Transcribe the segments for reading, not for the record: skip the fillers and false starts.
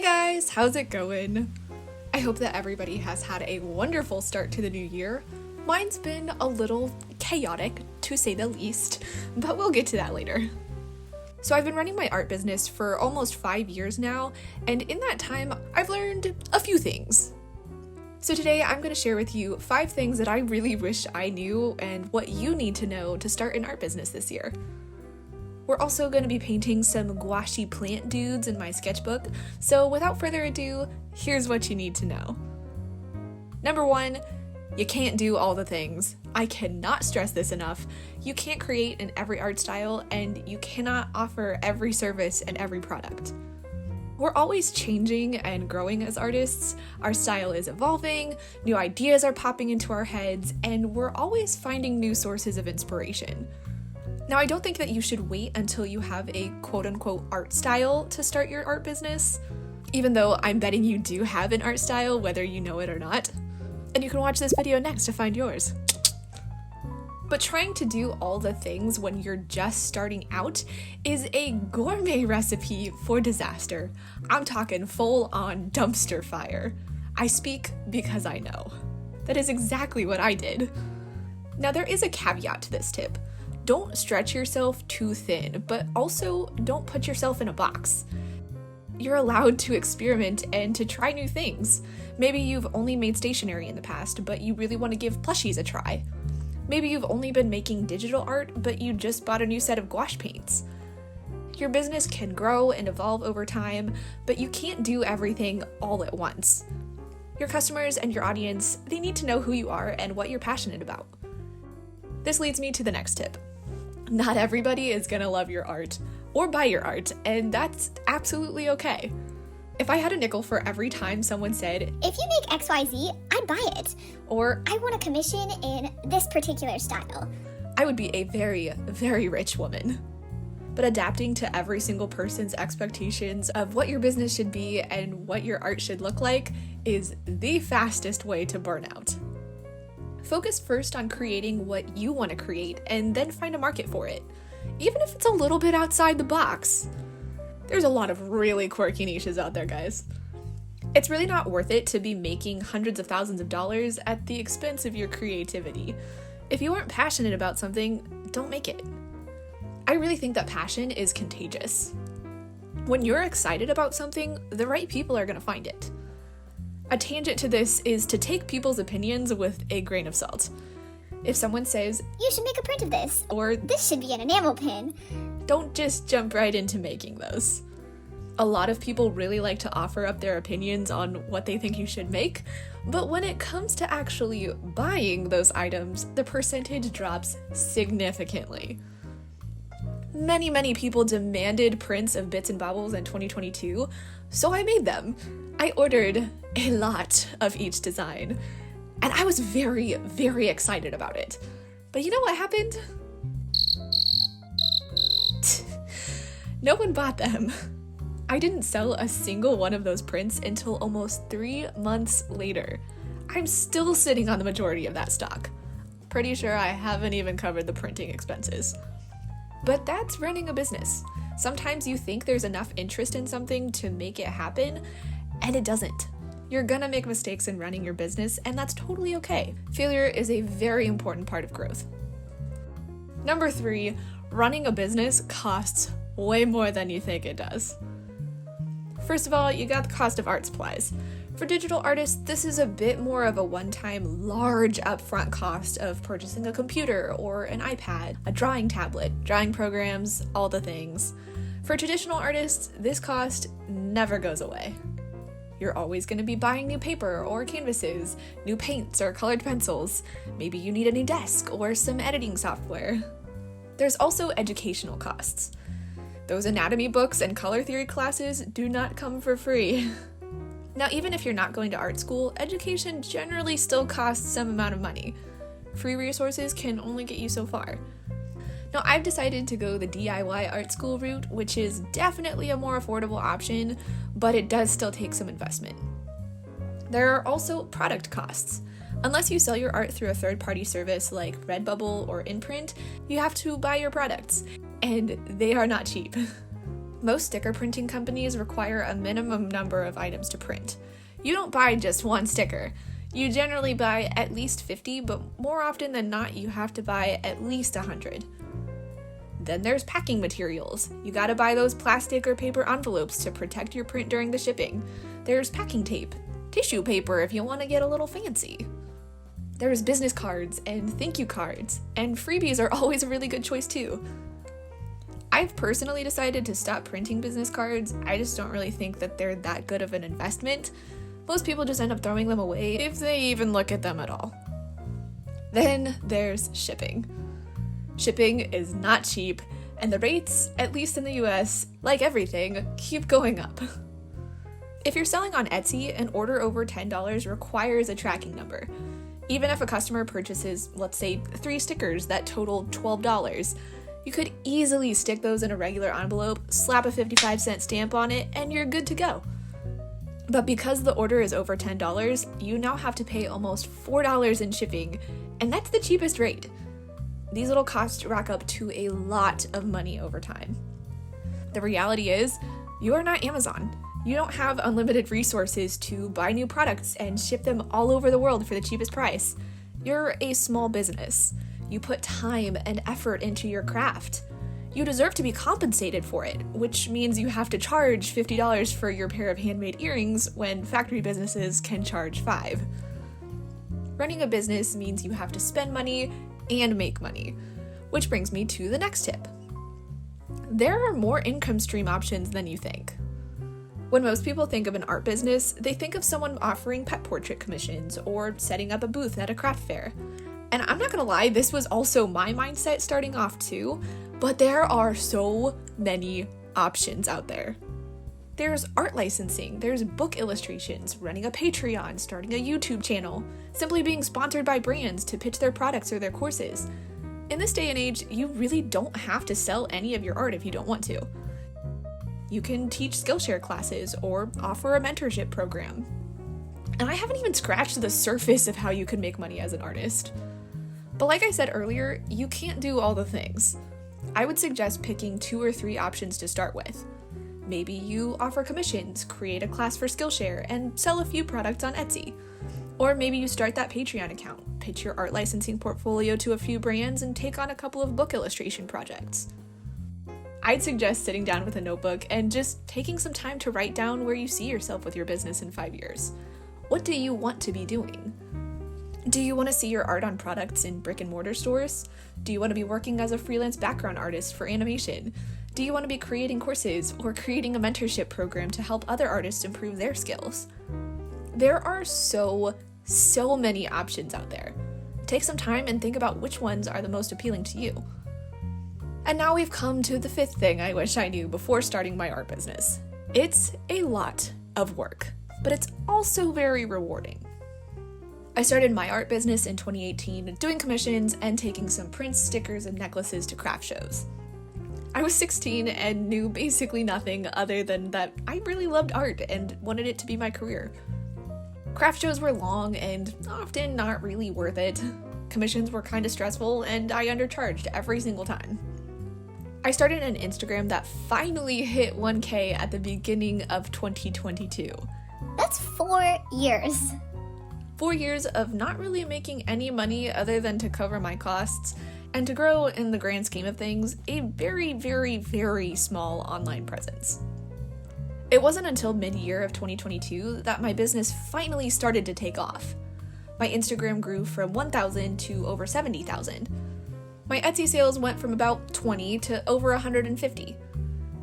guys, how's it going? I hope that everybody has had a wonderful start to the new year. Mine's been a little chaotic, to say the least, but we'll get to that later. So I've been running my art business for almost 5 years now, and in that time, I've learned a few things. So today I'm going to share with you 5 things that I really wish I knew and what you need to know to start an art business this year. We're also going to be painting some gouache plant dudes in my sketchbook, so without further ado, here's what you need to know. Number 1, you can't do all the things. I cannot stress this enough. You can't create in every art style, and you cannot offer every service and every product. We're always changing and growing as artists. Our style is evolving, new ideas are popping into our heads, and we're always finding new sources of inspiration. Now, I don't think that you should wait until you have a quote-unquote art style to start your art business, even though I'm betting you do have an art style, whether you know it or not. And you can watch this video next to find yours. But trying to do all the things when you're just starting out is a gourmet recipe for disaster. I'm talking full-on dumpster fire. I speak because I know. That is exactly what I did. Now, there is a caveat to this tip. Don't stretch yourself too thin, but also don't put yourself in a box. You're allowed to experiment and to try new things. Maybe you've only made stationery in the past, but you really want to give plushies a try. Maybe you've only been making digital art, but you just bought a new set of gouache paints. Your business can grow and evolve over time, but you can't do everything all at once. Your customers and your audience, they need to know who you are and what you're passionate about. This leads me to the next tip. Not everybody is gonna love your art or buy your art, and that's absolutely okay. If I had a nickel for every time someone said, "If you make XYZ, I'd buy it," or "I want a commission in this particular style," I would be a very, very rich woman. But adapting to every single person's expectations of what your business should be and what your art should look like is the fastest way to burn out. Focus first on creating what you want to create and then find a market for it, even if it's a little bit outside the box. There's a lot of really quirky niches out there, guys. It's really not worth it to be making hundreds of thousands of dollars at the expense of your creativity. If you aren't passionate about something, don't make it. I really think that passion is contagious. When you're excited about something, the right people are going to find it. A tangent to this is to take people's opinions with a grain of salt. If someone says, "You should make a print of this," or "This should be an enamel pin," don't just jump right into making those. A lot of people really like to offer up their opinions on what they think you should make, but when it comes to actually buying those items, the percentage drops significantly. Many people demanded prints of bits and bobbles in 2022, so I made them. I ordered a lot of each design, and I was very, very excited about it. But you know what happened? No one bought them. I didn't sell a single one of those prints until almost 3 months later. I'm still sitting on the majority of that stock. Pretty sure I haven't even covered the printing expenses. But that's running a business. Sometimes you think there's enough interest in something to make it happen, and it doesn't. You're gonna make mistakes in running your business, and that's totally okay. Failure is a very important part of growth. Number 3, running a business costs way more than you think it does. First of all, you got the cost of art supplies. For digital artists, this is a bit more of a one-time, large upfront cost of purchasing a computer or an iPad, a drawing tablet, drawing programs, all the things. For traditional artists, this cost never goes away. You're always going to be buying new paper or canvases, new paints or colored pencils. Maybe you need a new desk or some editing software. There's also educational costs. Those anatomy books and color theory classes do not come for free. Now, even if you're not going to art school, education generally still costs some amount of money. Free resources can only get you so far. Now, I've decided to go the DIY art school route, which is definitely a more affordable option, but it does still take some investment. There are also product costs. Unless you sell your art through a third-party service like Redbubble or InPrint, you have to buy your products, and they are not cheap. Most sticker printing companies require a minimum number of items to print. You don't buy just one sticker. You generally buy at least 50, but more often than not, you have to buy at least 100. Then there's packing materials. You gotta buy those plastic or paper envelopes to protect your print during the shipping. There's packing tape, tissue paper if you want to get a little fancy. There's business cards and thank you cards, and freebies are always a really good choice too. I've personally decided to stop printing business cards. I just don't really think that they're that good of an investment. Most people just end up throwing them away if they even look at them at all. Then there's shipping. Shipping is not cheap, and the rates, at least in the US, like everything, keep going up. If you're selling on Etsy, an order over $10 requires a tracking number. Even if a customer purchases, let's say, 3 stickers that total $12, you could easily stick those in a regular envelope, slap a 55-cent stamp on it, and you're good to go. But because the order is over $10, you now have to pay almost $4 in shipping, and that's the cheapest rate. These little costs rack up to a lot of money over time. The reality is, you are not Amazon. You don't have unlimited resources to buy new products and ship them all over the world for the cheapest price. You're a small business. You put time and effort into your craft. You deserve to be compensated for it, which means you have to charge $50 for your pair of handmade earrings when factory businesses can charge $5. Running a business means you have to spend money and make money, which brings me to the next tip. There are more income stream options than you think. When most people think of an art business, they think of someone offering pet portrait commissions or setting up a booth at a craft fair. And I'm not gonna lie, this was also my mindset starting off too, but there are so many options out there. There's art licensing, there's book illustrations, running a Patreon, starting a YouTube channel, simply being sponsored by brands to pitch their products or their courses. In this day and age, you really don't have to sell any of your art if you don't want to. You can teach Skillshare classes or offer a mentorship program. And I haven't even scratched the surface of how you can make money as an artist. But like I said earlier, you can't do all the things. I would suggest picking 2 or 3 options to start with. Maybe you offer commissions, create a class for Skillshare, and sell a few products on Etsy. Or maybe you start that Patreon account, pitch your art licensing portfolio to a few brands, and take on a couple of book illustration projects. I'd suggest sitting down with a notebook and just taking some time to write down where you see yourself with your business in 5 years. What do you want to be doing? Do you want to see your art on products in brick and mortar stores? Do you want to be working as a freelance background artist for animation? Do you want to be creating courses or creating a mentorship program to help other artists improve their skills? There are so many options out there. Take some time and think about which ones are the most appealing to you. And now we've come to the 5th thing I wish I knew before starting my art business. It's a lot of work, but it's also very rewarding. I started my art business in 2018, doing commissions and taking some prints, stickers, and necklaces to craft shows. I was 16 and knew basically nothing other than that I really loved art and wanted it to be my career. Craft shows were long and often not really worth it. Commissions were kind of stressful and I undercharged every single time. I started an Instagram that finally hit 1K at the beginning of 2022. That's 4 years. 4 years of not really making any money other than to cover my costs, and to grow, in the grand scheme of things, a very small online presence. It wasn't until mid-year of 2022 that my business finally started to take off. My Instagram grew from 1,000 to over 70,000. My Etsy sales went from about 20 to over 150.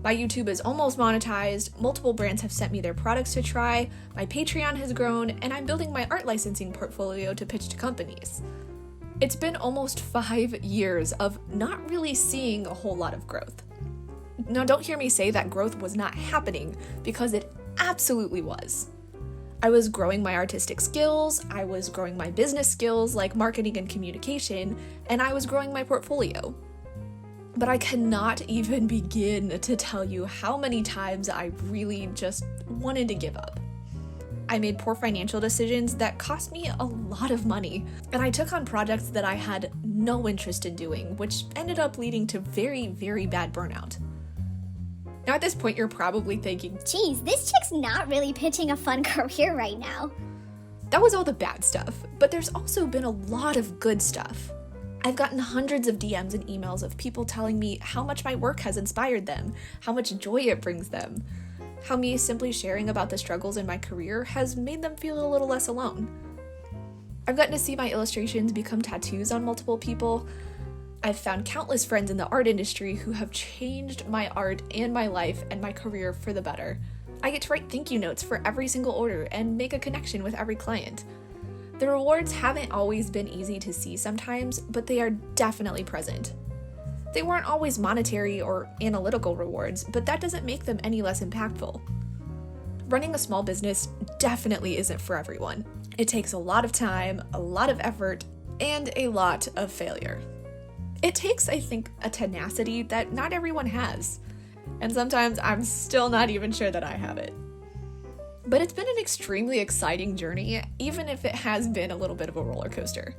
My YouTube is almost monetized, multiple brands have sent me their products to try, my Patreon has grown, and I'm building my art licensing portfolio to pitch to companies. It's been almost 5 years of not really seeing a whole lot of growth. Now don't hear me say that growth was not happening, because it absolutely was. I was growing my artistic skills, I was growing my business skills like marketing and communication, and I was growing my portfolio. But I cannot even begin to tell you how many times I really just wanted to give up. I made poor financial decisions that cost me a lot of money, and I took on projects that I had no interest in doing, which ended up leading to very bad burnout. Now at this point, you're probably thinking, Geez, this chick's not really pitching a fun career right now. that was all the bad stuff, but there's also been a lot of good stuff. I've gotten hundreds of DMs and emails of people telling me how much my work has inspired them, how much joy it brings them, how me simply sharing about the struggles in my career has made them feel a little less alone. I've gotten to see my illustrations become tattoos on multiple people. I've found countless friends in the art industry who have changed my art and my life and my career for the better. I get to write thank you notes for every single order and make a connection with every client. The rewards haven't always been easy to see sometimes, but they are definitely present. They weren't always monetary or analytical rewards, but that doesn't make them any less impactful. Running a small business definitely isn't for everyone. It takes a lot of time, a lot of effort, and a lot of failure. It takes, I think, a tenacity that not everyone has, and sometimes I'm still not even sure that I have it. But it's been an extremely exciting journey, even if it has been a little bit of a roller coaster.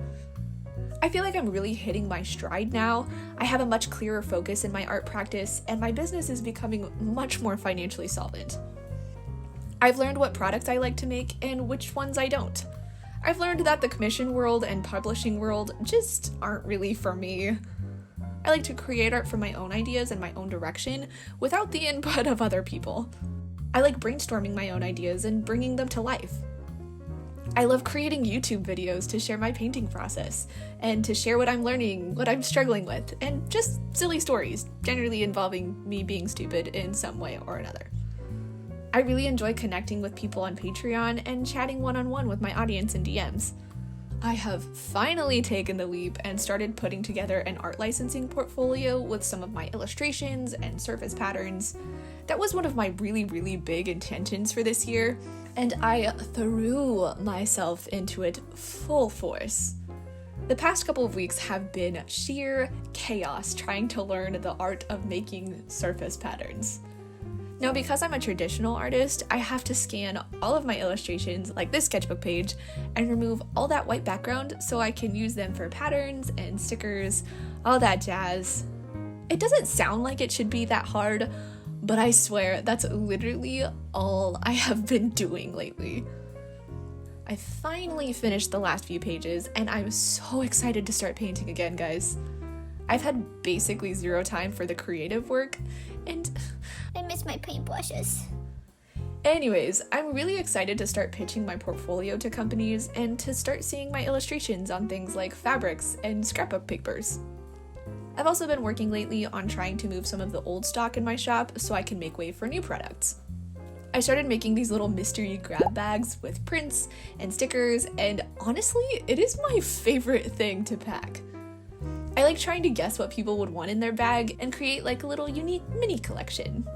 I feel like I'm really hitting my stride now. I have a much clearer focus in my art practice, and my business is becoming much more financially solvent. I've learned what products I like to make and which ones I don't. I've learned that the commission world and publishing world just aren't really for me. I like to create art from my own ideas and my own direction without the input of other people. I like brainstorming my own ideas and bringing them to life. I love creating YouTube videos to share my painting process and to share what I'm learning, what I'm struggling with, and just silly stories, generally involving me being stupid in some way or another. I really enjoy connecting with people on Patreon and chatting one-on-one with my audience in DMs. I have finally taken the leap and started putting together an art licensing portfolio with some of my illustrations and surface patterns. That was one of my really big intentions for this year, and I threw myself into it full force. The past couple of weeks have been sheer chaos trying to learn the art of making surface patterns. Now, because I'm a traditional artist, I have to scan all of my illustrations, like this sketchbook page, and remove all that white background so I can use them for patterns and stickers, all that jazz. It doesn't sound like it should be that hard, but I swear that's literally all I have been doing lately. I finally finished the last few pages, and I'm so excited to start painting again, guys. I've had basically zero time for the creative work, and I miss my paintbrushes. anyways, I'm really excited to start pitching my portfolio to companies and to start seeing my illustrations on things like fabrics and scrapbook papers. I've also been working lately on trying to move some of the old stock in my shop so I can make way for new products. I started making these little mystery grab bags with prints and stickers, and honestly, it is my favorite thing to pack. I like trying to guess what people would want in their bag and create like a little unique mini collection.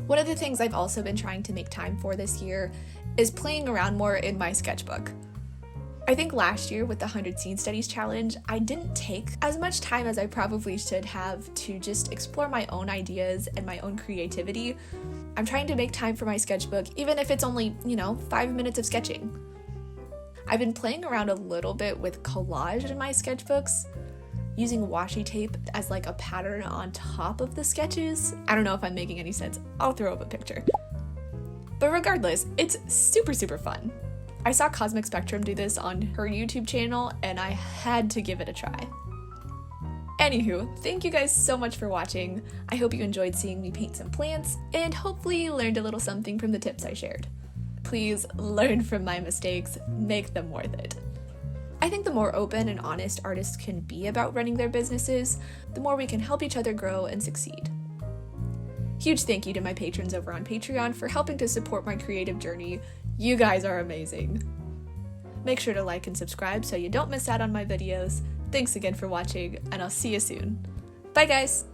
One of the things I've also been trying to make time for this year is playing around more in my sketchbook. I think last year with the 100 Scene Studies challenge, I didn't take as much time as I probably should have to just explore my own ideas and my own creativity. I'm trying to make time for my sketchbook, even if it's only, 5 minutes of sketching. I've been playing around a little bit with collage in my sketchbooks, using washi tape as like a pattern on top of the sketches. I don't know if I'm making any sense. I'll throw up a picture. But regardless, it's super fun. I saw Cosmic Spectrum do this on her YouTube channel, and I had to give it a try. Anywho, thank you guys so much for watching. I hope you enjoyed seeing me paint some plants, and hopefully you learned a little something from the tips I shared. Please learn from my mistakes, make them worth it. I think the more open and honest artists can be about running their businesses, the more we can help each other grow and succeed. Huge thank you to my patrons over on Patreon for helping to support my creative journey. You guys are amazing. Make sure to like and subscribe so you don't miss out on my videos. Thanks again for watching, and I'll see you soon. Bye guys!